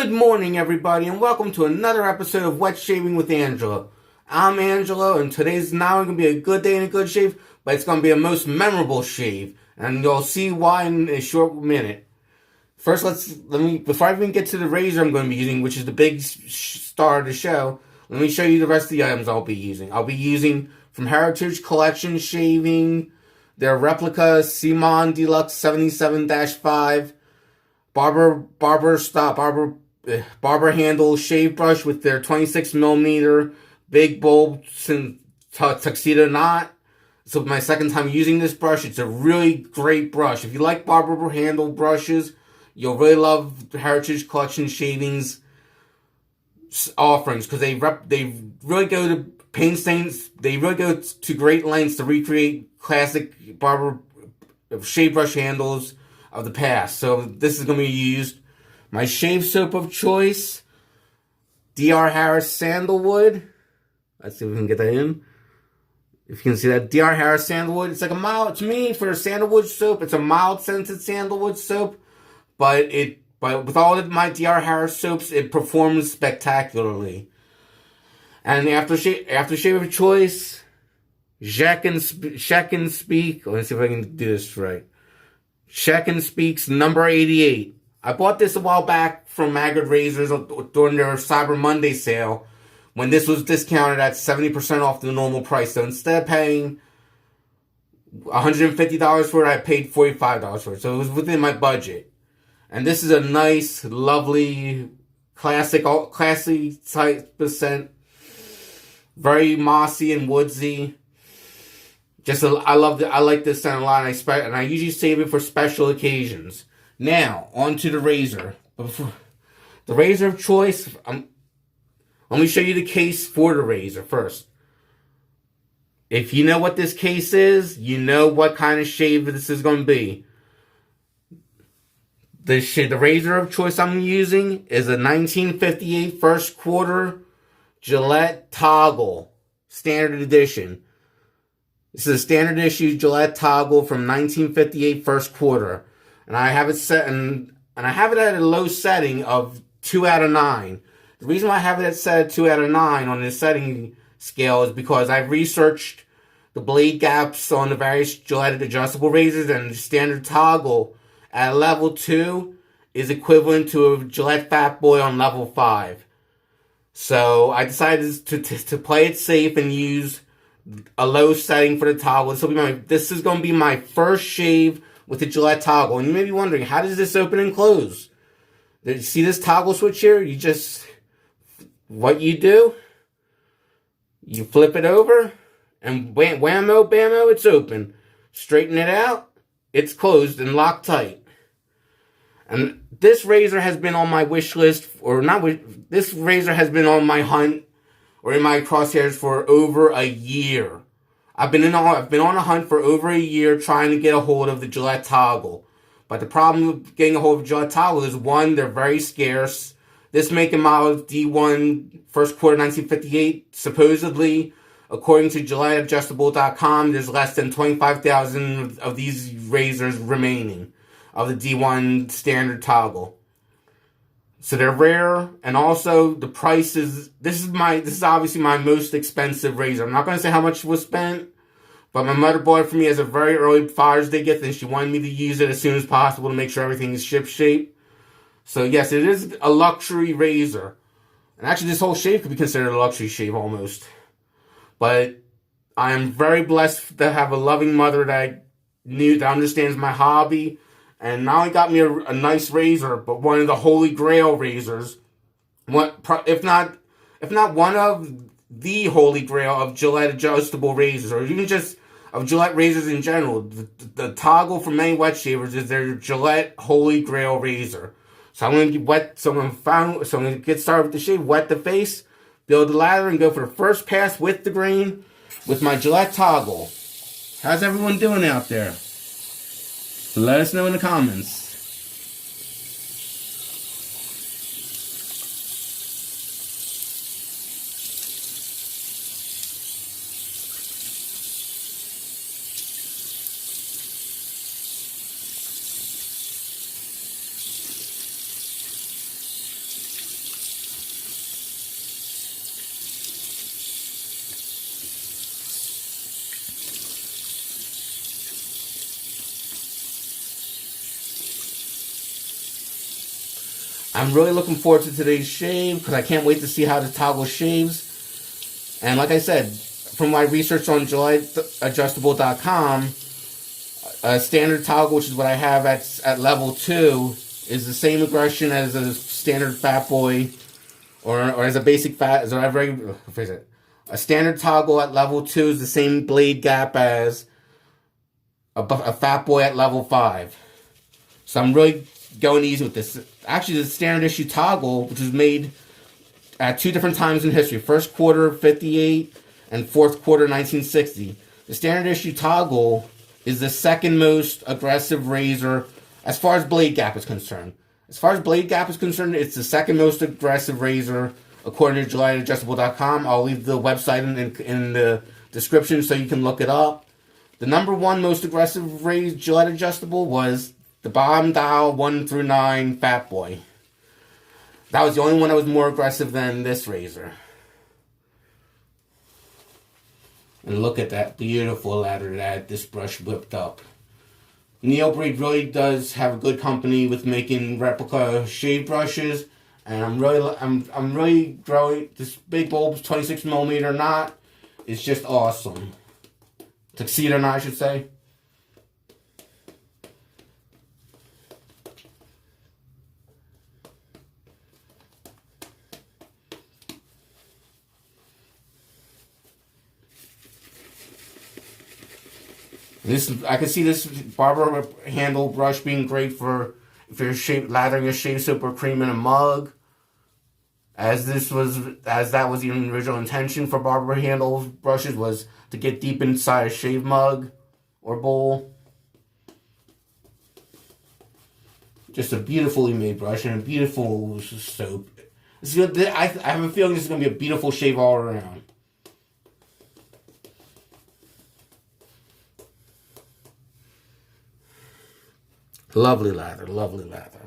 Good morning, everybody, and welcome to another episode of Wet Shaving with Angelo. I'm Angelo, and today's not going to be a good day and a good shave, but it's going to be a most memorable shave, and you'll see why in a short minute. First, before I even get to the razor I'm going to be using, which is the big star of the show, let me show you the rest of the items I'll be using. I'll be using from Heritage Collection Shaving, their replica Simon Deluxe 77-5, Barber handle shave brush with their 26mm big bulb tuxedo knot. So my second time using this brush. It's a really great brush. If you like barber handle brushes, you'll really love Heritage Collection Shavings offerings because they really go to painstains. They really go to great lengths to recreate classic barber shave brush handles of the past. So this is going to be used. My shave soap of choice, DR Harris Sandalwood. Let's see if we can get that in. If you can see that, DR Harris Sandalwood. It's like a mild, to me, for a sandalwood soap, it's a mild scented sandalwood soap. But with all of my DR Harris soaps, it performs spectacularly. And aftershave of choice, Check and Speak. Let's see if I can do this right. Check and Speaks number 88. I bought this a while back from Maggard Razors during their Cyber Monday sale when this was discounted at 70% off the normal price. So instead of paying $150 for it, I paid $45 for it. So it was within my budget. And this is a nice, lovely, classy type of scent. Very mossy and woodsy. I like this scent a lot, and I usually save it for special occasions. Now, on to the razor. The razor of choice, let me show you the case for the razor first. If you know what this case is, you know what kind of shave this is going to be. The razor of choice I'm using is a 1958 first quarter Gillette Toggle standard edition. This is a standard issue Gillette Toggle from 1958 first quarter. And I have it set and I have it at a low setting of 2 out of 9. The reason why I have it set at 2 out of 9 on this setting scale is because I've researched the blade gaps on the various Gillette adjustable razors, and the standard Toggle at level 2 is equivalent to a Gillette Fat Boy on level 5. So I decided to play it safe and use a low setting for the Toggle. This is going to be my first shave with the Gillette Toggle. And you may be wondering, how does this open and close? Did you see this toggle switch here? What you do, you flip it over, and whammo, bammo, it's open. Straighten it out, it's closed and locked tight. And this razor has been on my wish list, this razor has been on my hunt, or in my crosshairs for over a year. I've been on a hunt for over a year trying to get a hold of the Gillette Toggle. But the problem with getting a hold of Gillette Toggle is, one, they're very scarce. This make and model D1 first quarter 1958, supposedly, according to GilletteAdjustable.com, there's less than 25,000 of these razors remaining of the D1 standard Toggle. So they're rare, and also the price is. This is obviously my most expensive razor. I'm not going to say how much was spent, but my mother bought it for me as a very early Father's Day gift, and she wanted me to use it as soon as possible to make sure everything is ship-shape. So yes, it is a luxury razor, and actually this whole shave could be considered a luxury shave almost. But I am very blessed to have a loving mother that understands my hobby. And not only got me a nice razor, but one of the holy grail razors. If not one of the holy grail of Gillette adjustable razors, or even just of Gillette razors in general. The Toggle for many wet shavers is their Gillette holy grail razor. So I'm going to get started with the shave, wet the face, build the lather, and go for the first pass with the grain with my Gillette Toggle. How's everyone doing out there? Let us know in the comments. I'm really looking forward to today's shave because I can't wait to see how the Toggle shaves. And like I said, from my research on GilletteAdjustable.com, a standard toggle, which is what I have at level 2, is the same aggression as a standard Fat Boy, or as a basic fat, as a regular, a standard toggle at level 2 is the same blade gap as a Fat Boy at level 5. So I'm really going easy with this. Actually, the standard issue toggle, which was made at 2 different times in history, first quarter 58 and fourth quarter 1960. The standard issue toggle is the second most aggressive razor as far as blade gap is concerned. As far as blade gap is concerned, it's the second most aggressive razor according to GilletteAdjustable.com. I'll leave the website in the description so you can look it up. The number 1 most aggressive razor Gillette Adjustable was the bottom dial 1 through 9 Fat Boy. That was the only one that was more aggressive than this razor. And look at that beautiful ladder that this brush whipped up. Neobreed really does have a good company with making replica shave brushes, and I'm really growing this big bulb, 26mm knot, is just awesome. Tuxedo knot, I should say. I can see this barber handle brush being great for if you're lathering a shave soap or cream in a mug. As that was the original intention for barber handle brushes, was to get deep inside a shave mug or bowl. Just a beautifully made brush and a beautiful soap. I have a feeling this is going to be a beautiful shave all around. Lovely lather, lovely lather.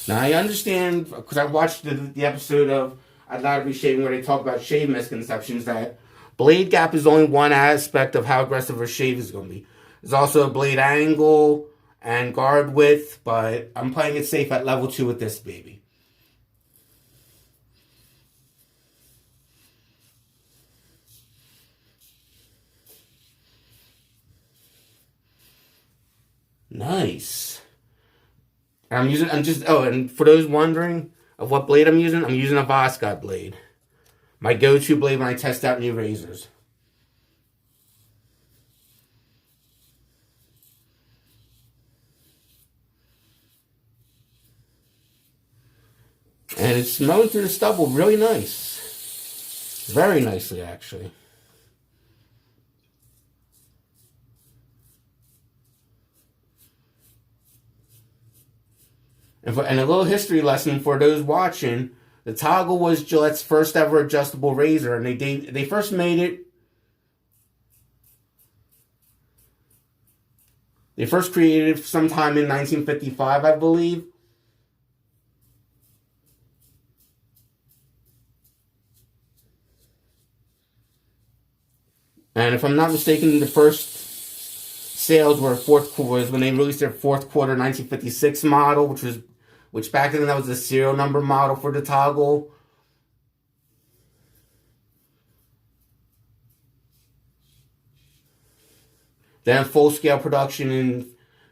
Now I understand, because I watched the episode of I'd Like to Be Shaving where they talk about shave misconceptions, that blade gap is only one aspect of how aggressive a shave is going to be. There's also a blade angle and guard width, but I'm playing it safe at level 2 with this baby. Nice. And for those wondering of what blade I'm using a Voscott blade. My go-to blade when I test out new razors. And it's mowing through the stubble really nice. Very nicely, actually. And a little history lesson for those watching, the Toggle was Gillette's first ever adjustable razor, and they first made it. They first created it sometime in 1955, I believe. And if I'm not mistaken, the first sales were was when they released their fourth quarter 1956 model, which back then that was the serial number model for the Toggle. Then full scale production in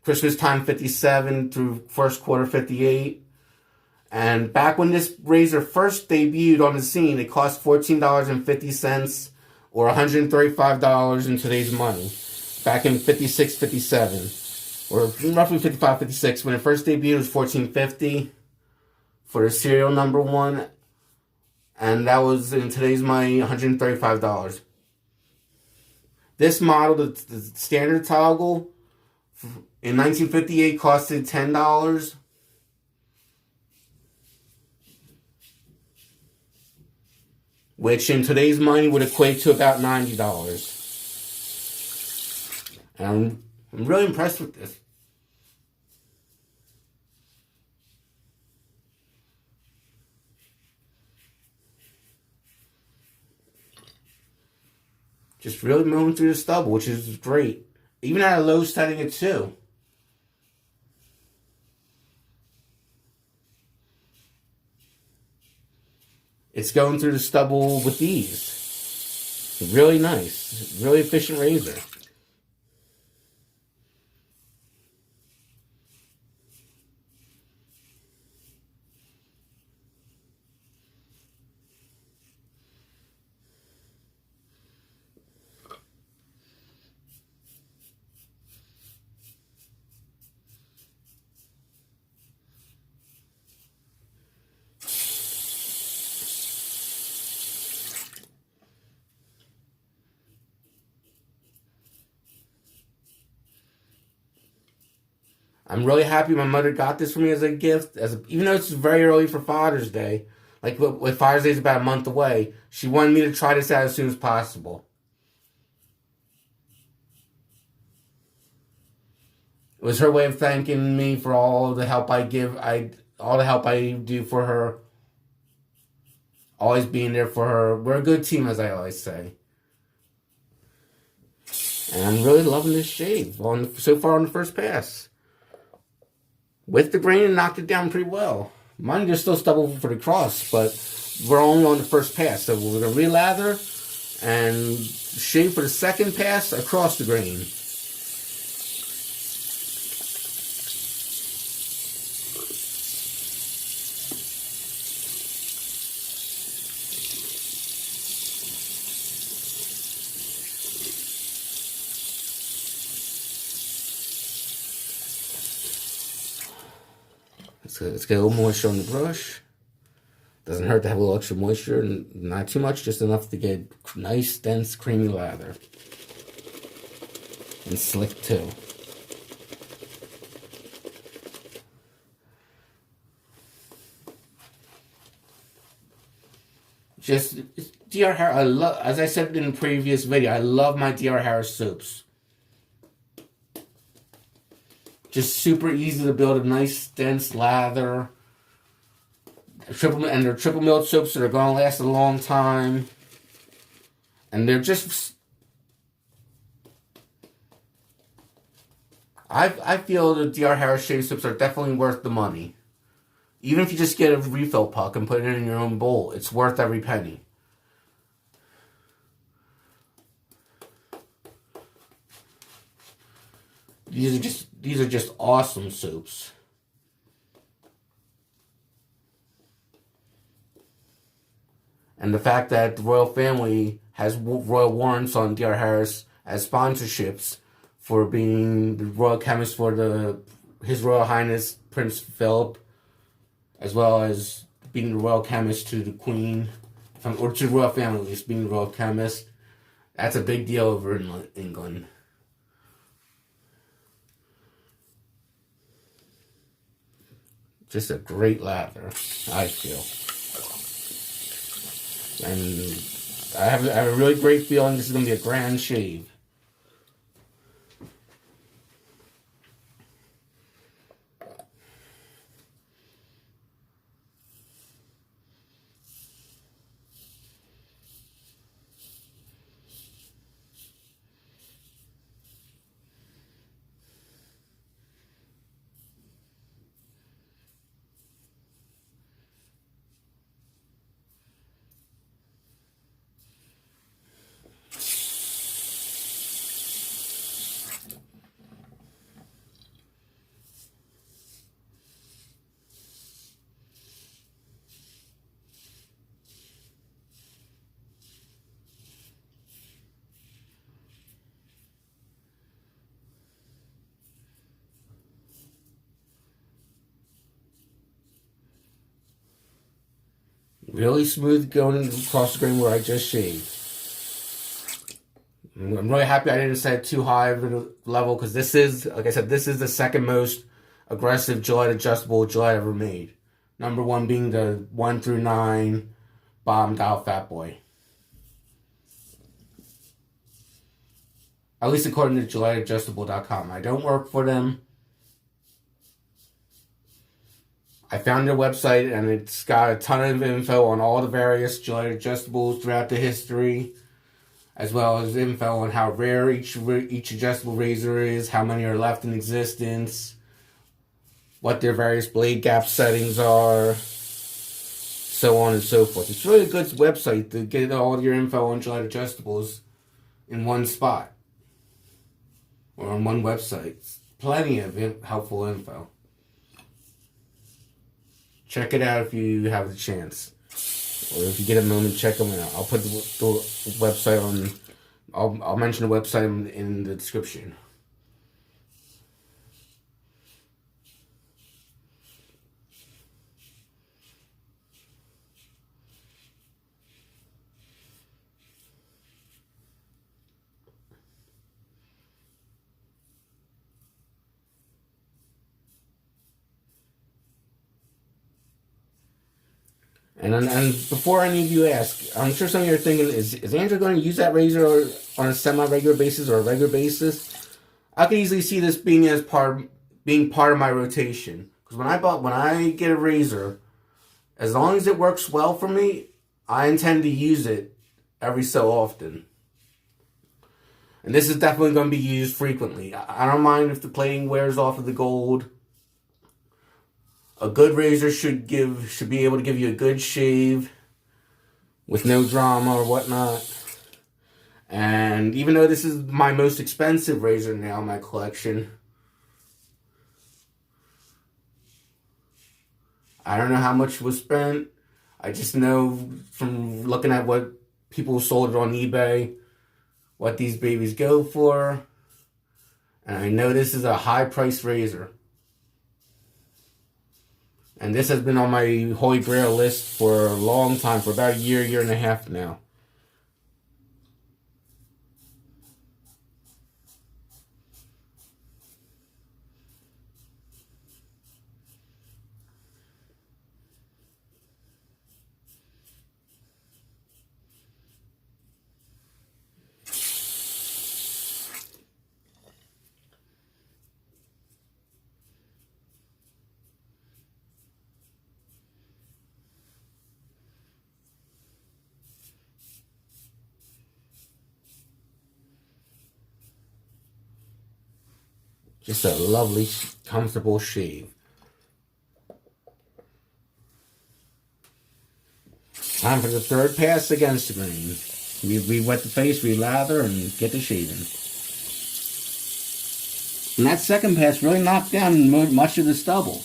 Christmas time 57 through first quarter 58. And back when this razor first debuted on the scene, it cost $14.50 or $135 in today's money. Back in 56, 57. Or roughly 55, 56. When it first debuted, it was $14.50 for the serial number 1. And that was, in today's money, $135. This model, the standard Toggle, in 1958 costed $10. Which in today's money would equate to about $90. And I'm really impressed with this. Just really moving through the stubble, which is great. Even at a low setting at 2. It's going through the stubble with ease. Really nice. Really efficient razor. I'm really happy my mother got this for me as a gift. Even though it's very early for Father's Day, like with Father's Day is about a month away, she wanted me to try this out as soon as possible. It was her way of thanking me for all the help all the help I do for her. Always being there for her. We're a good team, as I always say. And I'm really loving this shave so far on the first pass. With the grain, it knocked it down pretty well. Mine just still stubble for the cross, but we're only on the first pass. So we're going to relather and shave for the second pass across the grain. Let's get a little moisture on the brush. Doesn't hurt to have a little extra moisture, not too much, just enough to get nice, dense, creamy lather. And slick too. Just DR Harris. As I said in the previous video, I love my DR Harris soaps. Just super easy to build a nice, dense lather. They're triple milled soaps that are going to last a long time. And they're just... I feel the DR Harris shave soaps are definitely worth the money. Even if you just get a refill puck and put it in your own bowl, it's worth every penny. These are just awesome soaps. And the fact that the royal family has royal warrants on DR Harris as sponsorships for being the royal chemist for His Royal Highness Prince Philip, as well as being the royal chemist to the Queen, or to the royal family at least, being the royal chemist. That's a big deal over in England. Just a great lather, I feel. And I have a really great feeling this is going to be a grand shave. Really smooth going across the grain where I just shaved. I'm really happy I didn't set it too high of a level because this is, like I said, this is the second most aggressive Gillette adjustable Gillette ever made. Number one being the 1 through 9 bottom dial Fat Boy. At least according to GilletteAdjustable.com. I don't work for them. I found their website and it's got a ton of info on all the various Gillette adjustables throughout the history. as well as info on how rare each adjustable razor is, how many are left in existence, what their various blade gap settings are, so on and so forth. It's really a good website to get all your info on Gillette adjustables in one spot or on one website. Plenty of helpful info. Check it out if you have the chance, or if you get a moment, check them out. I'll put the website on. I'll mention the website in the description. And before any of you ask, I'm sure some of you are thinking, is Andrew going to use that razor on a semi-regular basis or a regular basis? I can easily see this being part of my rotation. Because when I get a razor, as long as it works well for me, I intend to use it every so often. And this is definitely going to be used frequently. I don't mind if the plating wears off of the gold. A good razor should be able to give you a good shave with no drama or whatnot. And even though this is my most expensive razor now in my collection, I don't know how much was spent. I just know from looking at what people sold it on eBay, what these babies go for. And I know this is a high-priced razor. And this has been on my Holy Grail list for a long time, for about a year and a half now. Just a lovely, comfortable shave. Time for the third pass against the grain. We wet the face, we lather, and get to shaving. And that second pass really knocked down much of the stubble.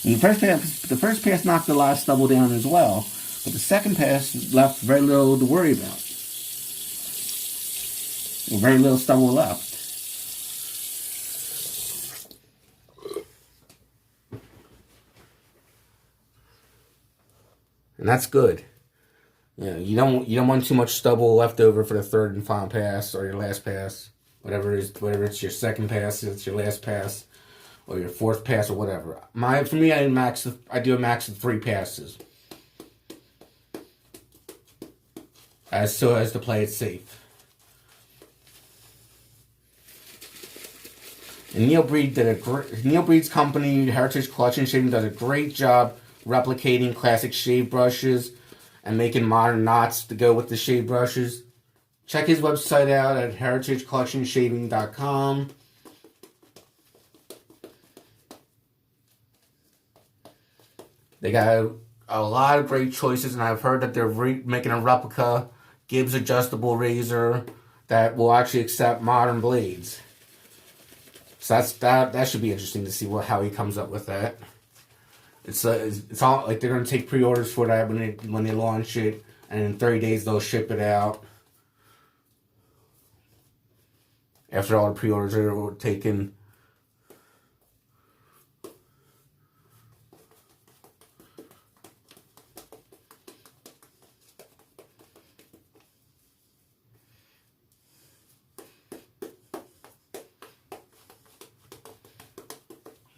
And the first pass knocked a lot of stubble down as well, but the second pass left very little to worry about. Very little stubble left. And that's good. You don't want too much stubble left over for the third and final pass or your last pass, whatever it's your second pass, it's your last pass, or your fourth pass or whatever. For me, I do a max of 3 passes, as to play it safe. And Neil Breed's company, Heritage Collection Shaving, does a great job replicating classic shave brushes and making modern knots to go with the shave brushes. Check his website out at heritagecollectionshaving.com. They got a lot of great choices, and I've heard that they're making a replica Gibbs adjustable razor that will actually accept modern blades. So that should be interesting to see how he comes up with that. It's all like they're gonna take pre-orders for that when they launch it, and in 30 days they'll ship it out. After all the pre-orders are taken.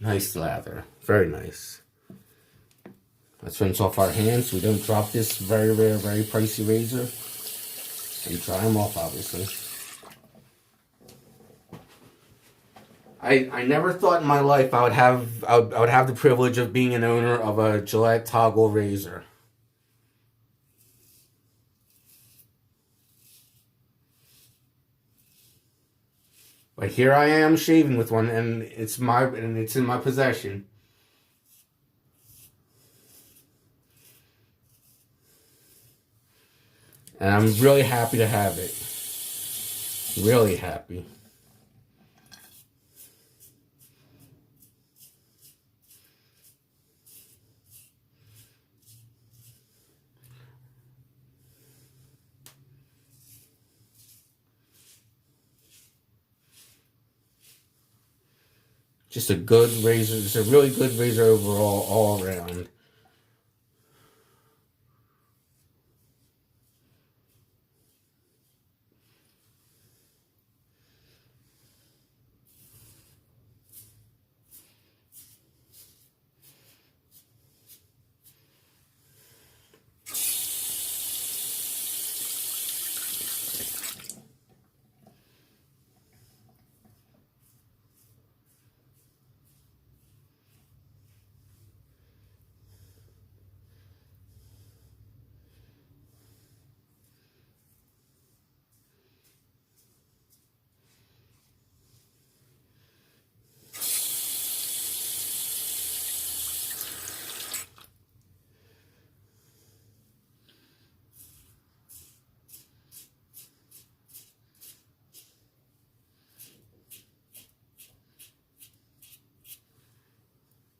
Nice lather, very nice. Let's rinse off our hands so we don't drop this very rare, very pricey razor. And dry them off, obviously. I never thought in my life I would have the privilege of being an owner of a Gillette Toggle razor. But here I am shaving with one, and it's in my possession. And I'm really happy to have it. Really happy. Just a good razor. It's a really good razor overall, all around.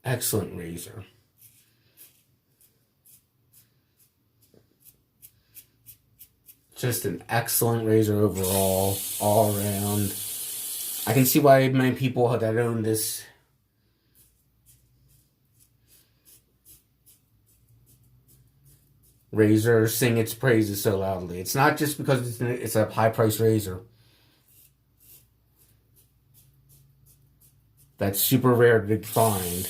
Excellent razor. Just an excellent razor overall, all around. I can see why many people that own this razor sing its praises so loudly. It's not just because it's a high-priced razor. That's super rare to find.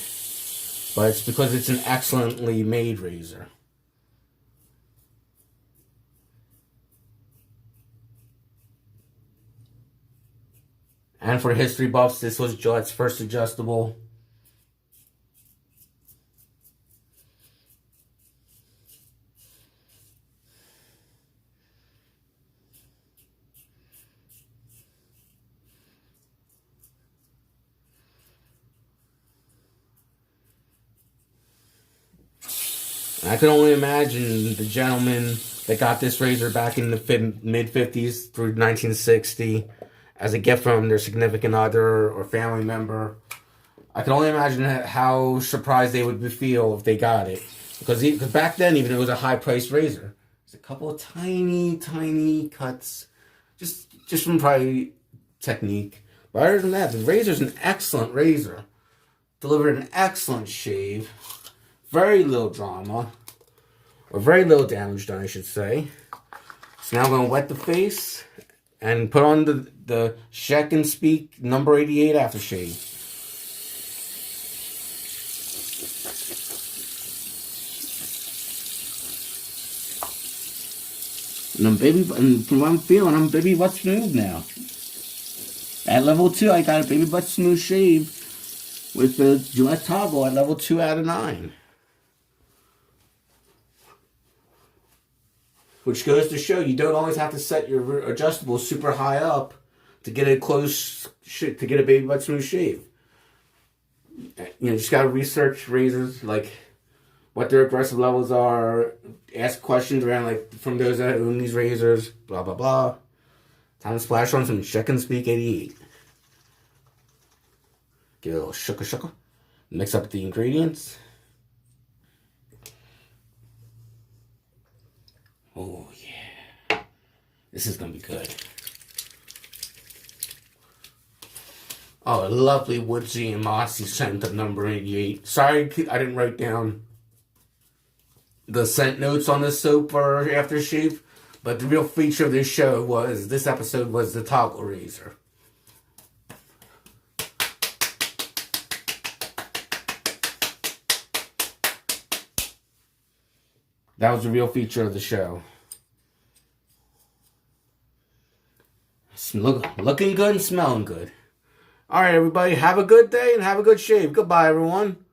But it's because it's an excellently made razor. And for history buffs, this was Gillette's first adjustable. And I can only imagine the gentleman that got this razor back in the mid-50s through 1960 as a gift from their significant other or family member. I can only imagine how surprised they would feel if they got it. Because back then, even it was a high-priced razor. There's a couple of tiny, tiny cuts. Just from probably technique. But other than that, the razor's an excellent razor. Delivered an excellent shave. Very little drama. Or very little damage done, I should say. So now I'm going to wet the face and put on the Check and Speak number 88 aftershave. And from what I'm feeling, I'm baby butt smooth now. At level 2, I got a baby butt smooth shave with the Gillette Toggle at level 2 out of 9. Which goes to show you don't always have to set your adjustable super high up to get a to get a baby butt smooth shave. You just gotta research razors, like what their aggressive levels are, ask questions around like from those that own these razors, blah blah blah. Time to splash on some Check and Speak 88. Get a little shuka. Mix up the ingredients. Oh yeah, this is gonna be good. Oh, a lovely woodsy and mossy scent of number 88. Sorry I didn't write down the scent notes on this soap or aftershave, but the real feature of this episode was the Toggle razor. That was the real feature of the show. Looking good and smelling good. Alright, everybody, have a good day and have a good shave. Goodbye, everyone.